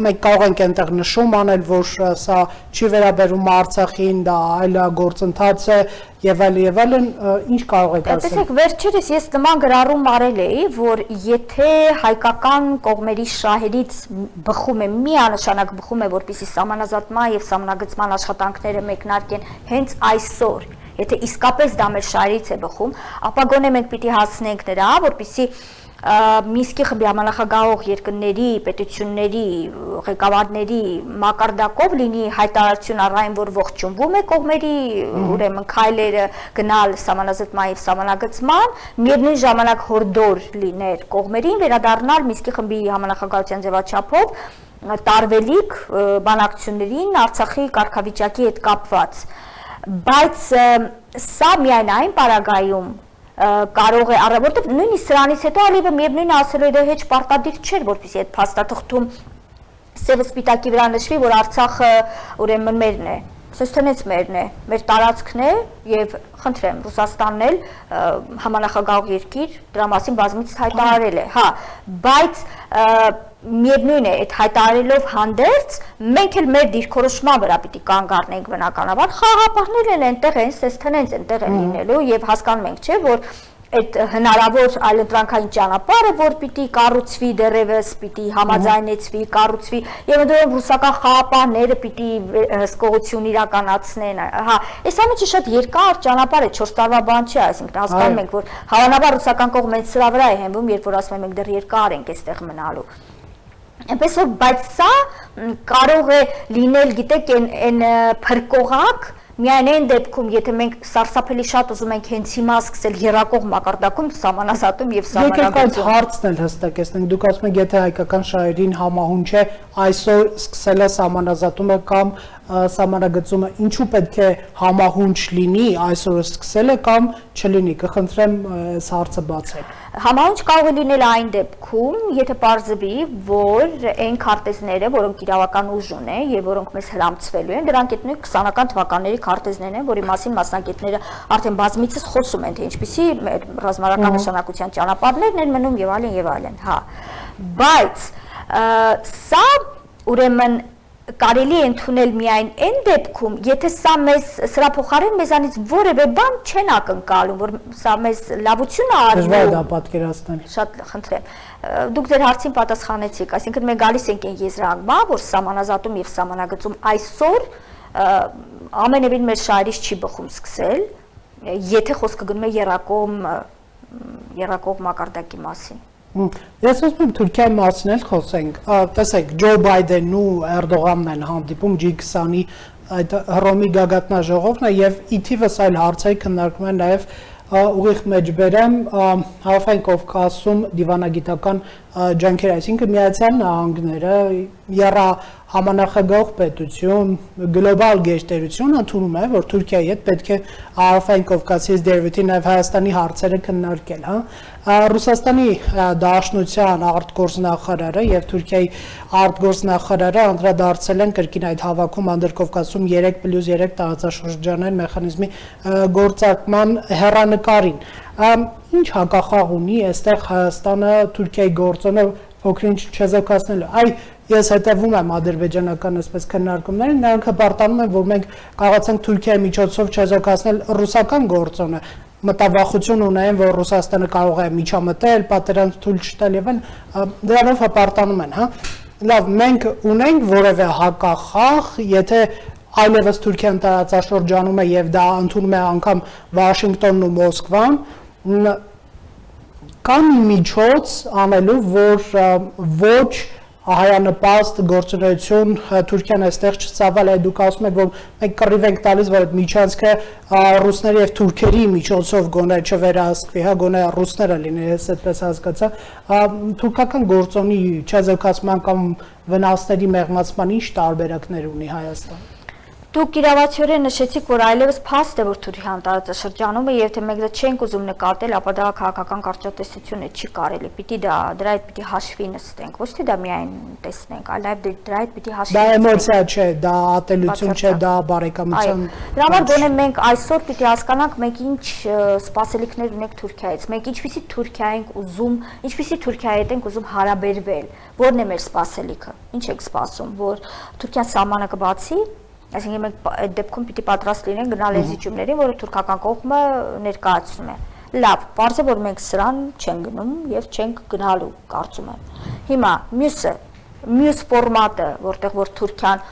մենք կարող ենք այնտեղ նշում անել, որ սա չի վերաբերում Արցախին, դա այլ գործընթաց է եւ այլն, ինչ կարող եք ասել։ Տեսեք, վերջերս ես նման գրառում արել էի, որ եթե հայկական կողմերի շահերից բխում է, միանշանակ բխում է, որպեսզի սահմանազատման եւ սահմանագծման աշխատանքները մեկնարկեն հենց այսօր, եթե իսկապես դա մեր շահերից է բխում, ապա գոնե մենք պիտի հասնենք նրա, որպեսզի Մինսկի խմբի համանախագահող երկրների, պետությունների, ղեկավարների մակարդակով լինի հայտարարություն առայն, որ ողջունվում է կողմերի ուրեմն քայլերը գնալ սահմանազատման եւ սահմանագծման, միևնույն ժամանակ հորդոր լիներ կողմերին վերադառնալ Մինսկի խմբի համանախագահության ձևաչափով տարվելիք բանակցություններին Արցախի կարգավիճակի հետ կապված, բայց սա միայն այն պարագայում կարող է որտեվ նույնիսկ սրանից հետո Ալիևը միևնույնն ասել է, դա հեչ պարտադիր չէր, որպեսզի այդ փաստաթղթում սևը սպիտակի վրա նշվի, որ Արցախը ուրեմն մերն է, սեստենից մերն է, մեր տարածքն է եւ խնդրեմ Ռուսաստանն էլ համանախագահող երկիր դրա մասին բազմիցս հայտարարել է, հա, բայց միևնույն է, այդ հայտարարելով հանդերձ մենք էլ մեր դիրքորոշման վրա պիտի կանգ առնենք բնականաբար, խաղապահներն են այնտեղ են, սեստենից այնտեղ են լինելու եւ հասկանում ենք, չէ, որ այդ հնարավոր այլընտրանքային ճանապարհը, որ պիտի կառուցվի դեռևս, պիտի համաձայնեցվի, կառուցվի, եւ ընդդեմ ռուսական խաղապահները պիտի հսկողություն իրականացնեն, հա, այս ամենը շատ երկար ճանապարհ է, 4 տարվա բան չէ, այսինքն հասկանում ենք, որ հավանաբար ռուսական կողմը սրա վրա է հենվում, երբ որ ասում եմ մենք դեռ երկար ենք այստեղ մնալու։ Այնպես որ բայց սա կարող է լինել, գիտեք, այն փրկողակ միայն այն դեպքում, եթե մենք սարսափելի շատ ուզում ենք հենց հիմա սկսել երակող մակարդակում սահմանազատում եւ սահմանագծում։ Հարցն էլ հստակեցնենք, դուք ասում եք, եթե հայկական շահերին համահունչ է այսօր սկսել է սահմանազատումը կամ սահմանագծումը, ինչու պետք է համահունչ լինի այսօր սկսելը կամ չլինի, կխնդրեմ այս հարցը բացեք։ Համահունչ կարող է լինել այն դեպքում, եթե պարզվի, որ այն քարտեզները, որոնք իրավական ուժ ունեն եւ որոնք մեզ հրամցվելու են, դրանք այդ նույն 20-ական թվականների քարտեզներն են, որի մասին մասնագետները արդեն բազմիցս խոսում են, թե ինչպիսի ռազմական նշանակության ճանապարհներն են մնում եւ այլն, հա։ Բայց սա ուրեմն կարելի է ընդունել միայն այն դեպքում, եթե սրա փոխարեն մեզանից որևէ բան չեն ակնկալում, որ սա մեզ լավություն է արվում։ Դժվար է դա պատկերացնել։ Շատ խնդրեմ։ Դուք ձեր հարցին պատասխանեցիք, այսինքն մենք գալիս ենք այն եզրահանգման, որ սահմանազատում եւ սահմանագծում այսօր ամենևին մեր շահերից չի բխում սկսել, եթե խոսքը գնում է երակող մակարդակի մասին։ Ես ուզում եմ Թուրքիայի մասին էլ խոսենք, տեսեք, Ջո Բայդենն ու Էրդողանն են հանդիպում G20-ի այդ Հռոմի գագաթնաժողովն է եւ ի թիվս այլ հարցեր քննարկվում են նաեւ ուղիղ մեջբերեմ Հարավային Կովկասում դիվանագիտական ջանքեր, այսինքն Միացյալ Նահանգները համանախագահող պետություն, գլոբալ գերտերություն ընդունում է, որ Թուրքիայի հետ պետք է Հարավային Կովկասից դերվիթի նաև Հայաստանի հարցերը քննարկել, հա։ Ռուսաստանի Դաշնության արտգործնախարարը եւ Թուրքիայի արտգործնախարարը անդրադարձել են կրկին այդ հավաքում Անդրկովկասում 3+3 տարածաշրջանային մեխանիզմի գործարկման հեռանկարին։ Ինչ հակախաղ ունի այստեղ Հայաստանը Թուրքիայի գործոնը փոքրինչ չեզոքացնելու։ Այ ես հետևում եմ ադրբեջանական այսպես քննարկումներին, նրանք հպարտանում են, որ մենք կարողացանք Թուրքիայի միջոցով չեզոքացնել ռուսական գործոնը, մտավախություն ունեն, որ Ռուսաստանը կարող է միջամտել, պատերազմ թույլ չտալ եւ դրանով հպարտանում են, հա։ Լավ, մենք ունենք որևէ հակախաղ, եթե այլևս Թուրքիան տարածաշրջանում է եւ դա ընդունում է անգամ Վաշինգտոնն ու Մոսկվան, կան միջոց անելու, որ ոչ հայանպաստ գործունեություն Թուրքիան այստեղ չծավալ է, դուք ասում եք, որ մենք կռիվ ենք տալիս, որ այդ միջանցքը ռուսների եւ թուրքերի միջոցով գոնե չվերահսկվի, հա, գոնե ռուսները լինի, ես այդպես հասկացա, թուրքական գործոնի չեզոքացման կամ վնասների մեղմացման ինչ տարբերակներ ունի Հայաստանը։ Դուք իրավացիորեն նշեցիք, որ այլևս փաստ է, որ Թուրքիան տարածաշրջանում է եւ թե մենք դա չենք ուզում նկատել, ապա դա քաղաքական կարճատեսություն է, չի կարելի։ Պիտի դրա հետ պիտի հաշվի նստենք, ոչ թե դա միայն տեսնենք, այլ նաեւ դրա հետ պիտի հաշվի նստենք։ Դա էմոցիա չէ, դա ատելություն չէ, դա բարեկամության։ Դրա համար գոնե մենք այսօր պիտի հասկանանք մենք ինչ սպասելիքներ ունենք Թուրքիայից, մենք ինչպիսի Թուրքիա ենք ուզում, ինչպիսի Թուրքիայի հետ ենք ուզում հարաբերվել, որն է մեր սպասելիքը, ինչ եք սպասում, որ Թուրքիան սահմանը կբացի։ Այսինքն մենք այդ դեպքում պիտի պատրաստ լինենք գնալ այն զիջումներին, որը թուրքական կողմը ներկայացնում է։ Լավ, պարզ է, որ մենք սրան չենք գնում եւ չենք գնալու, կարծում եմ։ Հիմա մյուս ֆորմատը, որտեղ որ Թուրքիան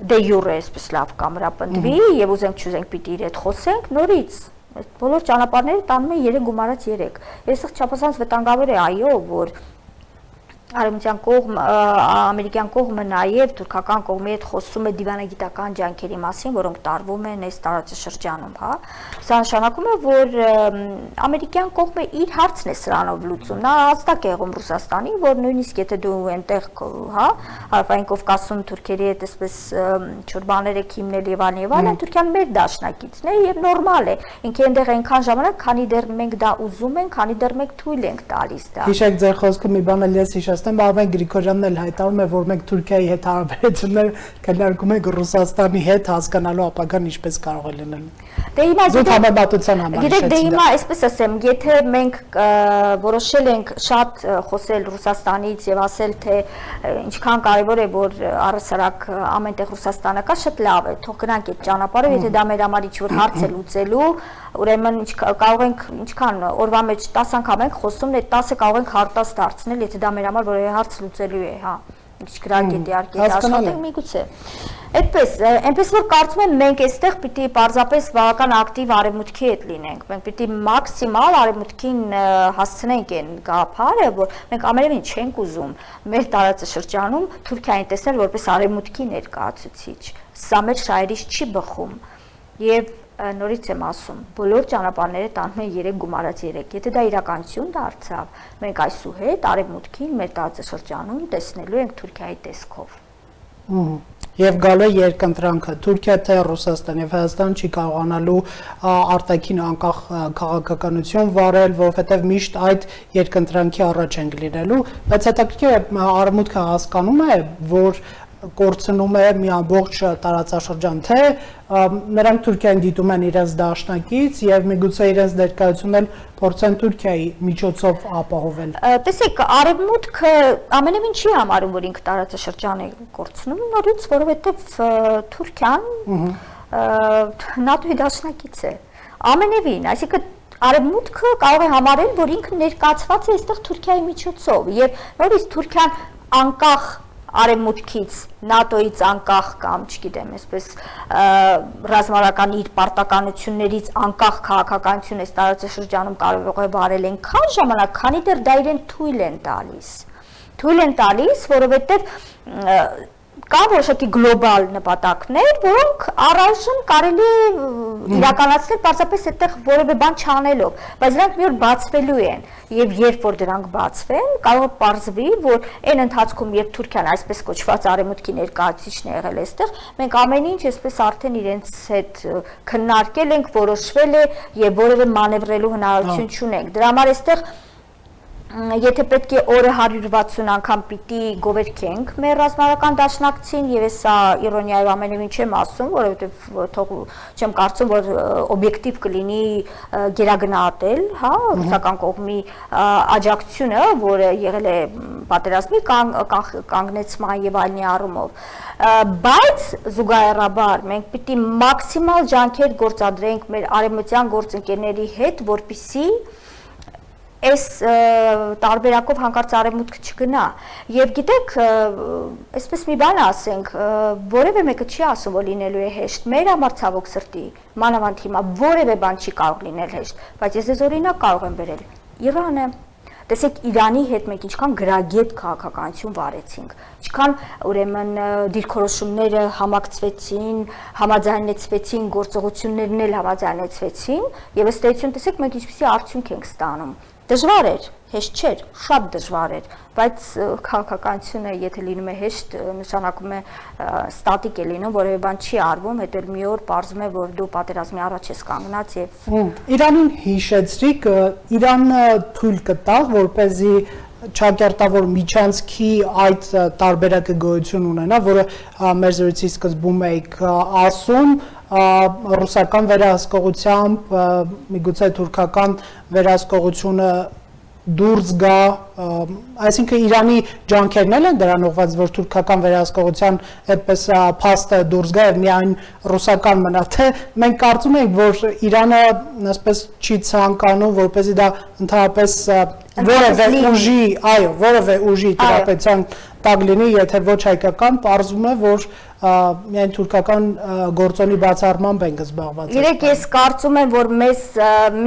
դե յուրե այսպես լավ կամրապնդվի եւ ուզենք չուզենք պիտի իր հետ խոսենք, նորից այդ բոլոր ճանապարհները տանում են 3 գումարած 3։ Այսօր չափազանց վտանգավոր է, այո, որ Արևմտյան կողմը, ամերիկյան կողմը նաև թուրքական կողմի հետ խոսում է դիվանագիտական ջանքերի մասին, որոնք տարվում են այս տարածաշրջանում, հա։ Սա նշանակում է, որ ամերիկյան կողմը իր հարցն է սրանով լուծում։ Նա հստակ է եղում Ռուսաստանին, որ նույնիսկ եթե դու այնտեղ, հա, Հարավային Կովկասում թուրքերի հետ այսպես չորբաներ եք հիմնել եւ այլն, Թուրքիան մեր դաշնակիցն է եւ նորմալ է։ Ինքը այնտեղ այնքան ժամանակ, քանի դեռ մենք դա ուզում ենք, քանի դեռ մենք թույլ ենք տալիս դա։ Հիշեք ձեր խոսքը մի բան էլ ես նշեցնեմ, Արմեն Գրիգորյանն էլ հայտարարում է, որ մենք Թուրքիայի հետ հարաբերություններ քննարկում ենք Ռուսաստանի հետ, հասկանալու ապագան ինչպես կարող է լինել։ Դե հիմա Զուտ համեմատության համար։ Գիտեք, դե հիմա այսպես ասեմ, եթե մենք որոշել ենք շատ խոսել Ռուսաստանից եւ ասել թե ինչքան կարեւոր է որ առհասարակ ամենտեղ Ռուսաստանը կա, շատ լավ է, թող գնանք այդ ճանապարհով, եթե դա մեր համար ինչ-որ հարց է լուծելու, ուրեմն կարող ենք ինչքան օրվա մեջ 10 անգամ ենք խոսում, այդ 10-ը կարող ենք հարտած դարձնել, եթե դա մեր համար որևէ հարց լուծելու է, հա։ Ինչ գրագետ իհարկե աշխատենք միգուցե։ Այդպես, այնպես որ կարծում եմ մենք այստեղ պիտի պարզապես բավական ակտիվ արևմուտքի հետ լինենք։ Մենք պիտի մաքսիմալ արևմուտքին հասցնենք այն գաղափարը, որ մենք ամենևին չենք ուզում մեր տարածաշրջանում Թուրքիային տեսնել որպես արևմուտքի ներկայացուցիչ։ Սա մեր շահերից չի բխում։ Եվ նորից եմ ասում, բոլոր ճանապարհները տանում են 3 գումարած 3։ Եթե դա իրականություն դարձավ, մենք այսուհետ արևմուտքին մեր տարածաշրջանում տեսնելու ենք Թուրքիայի տեսքով։ Եվ գալու է երկընտրանքը Թուրքիա թե Ռուսաստան եւ Հայաստան չի կարողանալու արտաքին անկախ քաղաքականություն վարել, որովհետեւ միշտ այդ երկընտրանքի առաջ են լինելու, բայց հետաքրքիր է արևմուտքը հասկանում է, որ կորցնում է մի ամբողջ տարածաշրջան, թե նրանք Թուրքիային դիտում են իրենց դաշնակից եւ միգուցե իրենց ներկայությունն էլ փորձեն Թուրքիայի միջոցով ապահովել։ Տեսեք, արևմուտքը ամենևին չի համարում, որ ինքը տարածաշրջան է կորցնում, նորից, որովհետեւ Թուրքիան ՆԱՏՕ-ի դաշնակից է։ Ամենևին, այսինքն արևմուտքը կարող է համարել, որ ինքը ներկայացված է այստեղ Թուրքիայի միջոցով եւ նորից Թուրքիան անկախ արևմուտքից, ՆԱՏՕ-ից անկախ կամ, չգիտեմ, այսպես ռազմավարական իր պարտականություններից անկախ քաղաքականություն այս տարածաշրջանում կարող է վարել այնքան ժամանակ, քանի դեռ դա իրեն թույլ են տալիս։ Թույլ են տալիս, որովհետև կա որոշակի գլոբալ նպատակներ, որոնք առայժմ կարելի է իրականացնել պարզապես այդտեղ որևէ բան չանելով, բայց դրանք մի օր բացվելու են, եւ երբ որ դրանք բացվեն, կարող է պարզվի, որ այն ընթացքում, երբ Թուրքիան այսպես կոչված արևմուտքի ներկայացուցիչն է եղել այստեղ, մենք ամեն ինչ այսպես արդեն իրենց հետ քննարկել ենք, որոշվել է եւ որևէ մանևրելու հնարավորություն չունենք։ Դրա համար այստեղ եթե պետք է օրը 160 անգամ պիտի գովերքենք մեր ռազմավարական դաշնակցին եւ սա իրոնիայով ամենևին չեմ ասում, որովհետեւ թող չեմ կարծում, որ օբյեկտիվ կլինի գերագնահատել, հա, ռուսական կողմի աջակցությունը, որը եղել է պատերազմի կանգնեցման եւ այլնի առումով, բայց զուգահեռաբար մենք պիտի մաքսիմալ ջանքեր գործադրենք մեր արևմտյան գործընկերների հետ, որպեսզի այս տարբերակով հանկարծ արևմուտքը չգնա եւ գիտեք այսպես մի բան ասենք որևէ մեկը չի ասում որ լինելու է հեշտ մեր համար ցավոք սրտի մանավանդ հիմա որևէ բան չի կարող լինել հեշտ բայց ես օրինակ կարող եմ վերել Իրանը տեսեք Իրանի հետ մենք ինչքան գրագետ քաղաքականություն վարեցինք ինչքան ուրեմն դիրքորոշումները համակցվեցին համաձայնեցվեցին գործողություններն էլ համաձայնեցվեցին եւ ըստ էության տեսեք մենք ինչպեսի արդյունք ենք ստանում Դժվար էր, հեշտ չէր, շատ դժվար էր, բայց քաղաքականությունը եթե լինում է հեշտ, նշանակում է ստատիկ է լինում, որևէ բան չի արվում, հետո մի օր պարզվում է, որ դու պատերազմի առաջ ես կանգնած եւ Իրանին հիշեցրիք, Իրանը թույլ կտավ, որպեսզի չակերտավոր միջանցքի այդ տարբերակը գոյություն ունենա, որը մեր զրույցի սկզբում եք ասում, ռուսական վերահսկողությամբ, միգուցե թուրքական վերահսկողությունը դուրս գա, այսինքն Իրանի ջանքերն են դրան ուղղված, որ թուրքական վերահսկողության այդպես փաստը դուրս գա եւ միայն ռուսական մնա, թե մենք կարծում ենք, որ Իրանը այսպես չի ցանկանում, որպեսզի դա ընդհանրապես որևէ ուժի տիրապետության տակ լինի, եթե ոչ հայկական, պարզվում է, որ միայն թուրքական գործոնի բացառմամբ ենք զբաղված։ Իրեք ես կարծում եմ, որ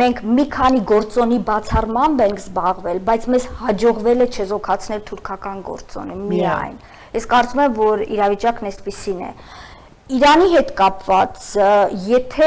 մենք մի քանի գործոնի բացառմամբ ենք զբաղվել, բայց մեզ հաջողվել է չեզոքացնել թուրքական գործոնը միայն։ Ես կարծում եմ, որ իրավիճակն այսպիսին է։ Իրանի հետ կապված, եթե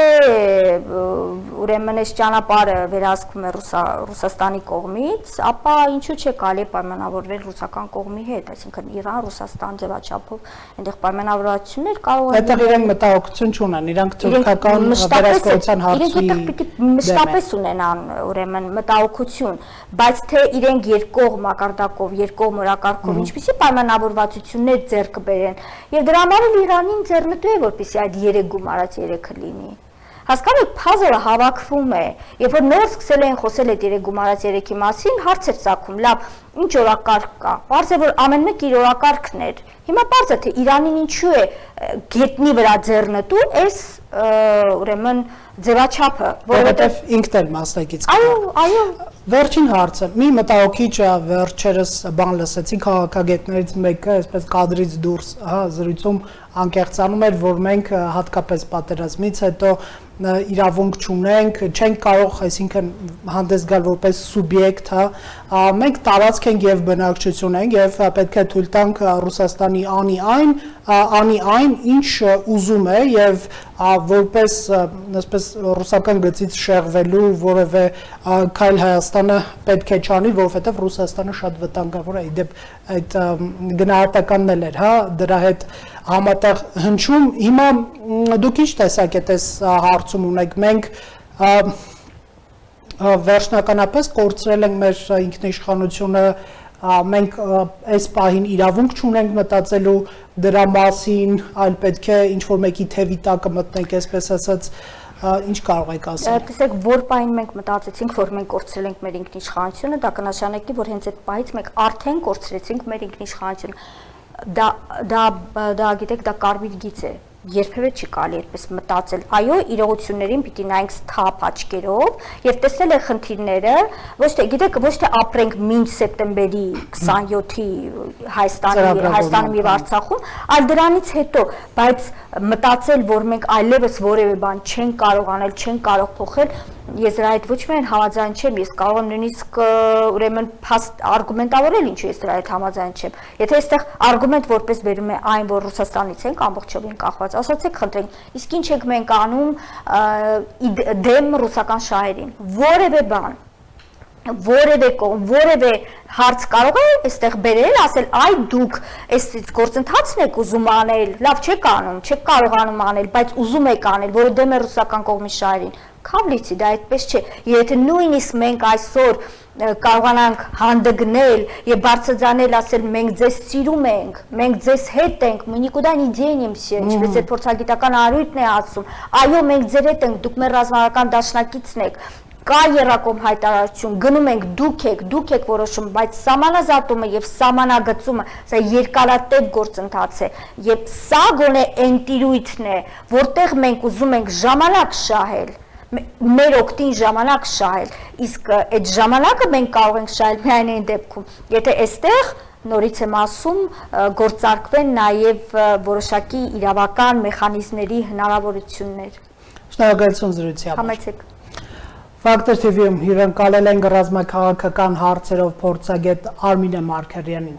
ուրեմն այս ճանապարհը վերահսկվում է Ռուսաստանի կողմից, ապա ինչու՞ չէ կարելի պայմանավորվել ռուսական կողմի հետ, այսինքն Իրան, Ռուսաստան ձևաչափով այնտեղ պայմանավորվածություններ կարող են Այդտեղ իրենք մտահոգություն չունեն, իրանք թուրքական վերահսկողության հարցի իրենք պիտի մշտապես ունենան ուրեմն մտահոգություն, բայց թե իրենք երկկողմ մակարդակով, երկկողմ օրակարգով ինչպիսի պայմանավորվածություններ ձեռք բերեն, եւ դրա համար էլ Իրանին ձեռնտու է որպեսզի այդ 3 գումարած 3-ը լինի։ Հասկանում եք, puzzle-ը հավաքվում է, երբ որ նոր սկսել են խոսել այդ 3 գումարած 3-ի մասին, հարց էր ծագում, լավ, ինչ օրակարգ կա։ Պարզ է, որ ամեն մեկ իր օրակարգն էր։ Հիմա պարզ է, թե Իրանին ինչու է գետնի վրա ձեռնտու այս ուրեմն ձևաչափը, որովհետև ինքն էլ մասնակից կա։ Այո, Վերջին հարցը, մի մտահոգիչ վերջերս բան լսեցի քաղաքագետներից մեկը, այսպես կադրից դուրս, զրույցում անկեղծանում էր, որ մենք հատկապես պատերազմից հետո իրավունք չունենք, չենք կարող, այսինքն հանդես գալ որպես սուբյեկտ, մենք տարածք ենք եւ բնակչություն ենք եւ պետք է թույլ տանք Ռուսաստանի անի այն, ինչ ուզում է եւ որպես այսպես ռուսական գծից շեղվելու որևէ քայլ Հայաստանը պետք է չանի, որովհետեւ Ռուսաստանը շատ վտանգավոր է, իդեպ այդ գնահատականն էլ էր, դրա հետ համատեղ հնչում։ Հիմա դուք ինչ տեսակ եք այս հարցում ունեք, մենք վերջնականապես կորցրել ենք մեր ինքնիշխանությունը, մենք այս պահին իրավունք չունենք մտածելու դրա մասին, այլ պետք է ինչ-որ մեկի թևի տակը մտնենք, այսպես ասած, ինչ կարող եք ասել։ Տեսեք, որ պահին մենք մտածեցինք, որ մենք կորցրել ենք մեր ինքնիշխանությունը, դա կնշանակի, որ հենց այդ պահից մենք արդեն կորցրեցինք մեր ինքնիշխանությունը։ Դա գիտեք, դա կարմիր գիծ է։ Երբևէ չի կարելի այդպես մտածել։ Այո, իրողություններին պիտի նայենք սթափ աչքերով եւ տեսնել են խնդիրները, ոչ թե, գիտեք, ոչ թե ապրենք մինչ սեպտեմբերի 27-ի Հայաստանում եւ Արցախում, այլ դրանից հետո, բայց մտածել, որ մենք այլևս որևէ բան չենք կարող անել, չենք կարող փոխել, ես դրա հետ ոչ միայն համաձայն չեմ, ես կարող եմ նույնիսկ ուրեմն արգումենտավորել ինչու ես դրա հետ համաձայն չեմ։ Եթե այստեղ արգումենտ որպես վերում է այն, որ Ռուսաստանից ենք ամբողջովին կախված, ասացեք, խնդրենք, իսկ ինչ ենք մենք անում դեմ ռուսական շահերին, որևէ բան, որևէ կողմ, որևէ հարց կարող է այստեղ բերել, ասել, այ դուք այս գործընթացն եք ուզում անել, լավ չեք անում, չեք կարողանում անել, բայց ուզում եք անել, որը դեմ է ռուսական կողմի շահերին։ Քավլիցի, դա այդպես չէ։ Եթե նույնիսկ մենք այսօր կարողանանք հանդգնել եւ բարձրաձանել, ասել մենք ձեզ սիրում ենք, մենք ձեզ հետ ենք, мы никуда не денемся, ինչպես այդ փորձագիտական առույթն է ասում, այո, մենք ձեր հետ ենք, դուք մեր ռազմական դաշնակիցն եք, կա երակոմ հայտարարություն, գնում ենք, դուք եք որոշում, բայց սահմանազատումը եւ սահմանագծումը սա երկարատև գործընթաց է եւ սա գոնե այն տիրույթն է, որտեղ մենք ուզում ենք ժամանակ շահել, մեր օգտին ժամանակ շահել, իսկ այդ ժամանակը մենք կարող ենք շահել միայն այն դեպքում, եթե այստեղ նորից եմ ասում, գործարկվեն նաև որոշակի իրավական մեխանիզմների հնարավորություններ։ Շնորհակալություն զրույցի համար։ Համեցեք։ Ֆակտոր TV-ում հյուրընկալել ենք ռազմաքաղաքական հարցերով փորձագետ Արմինե Մարգարյանին։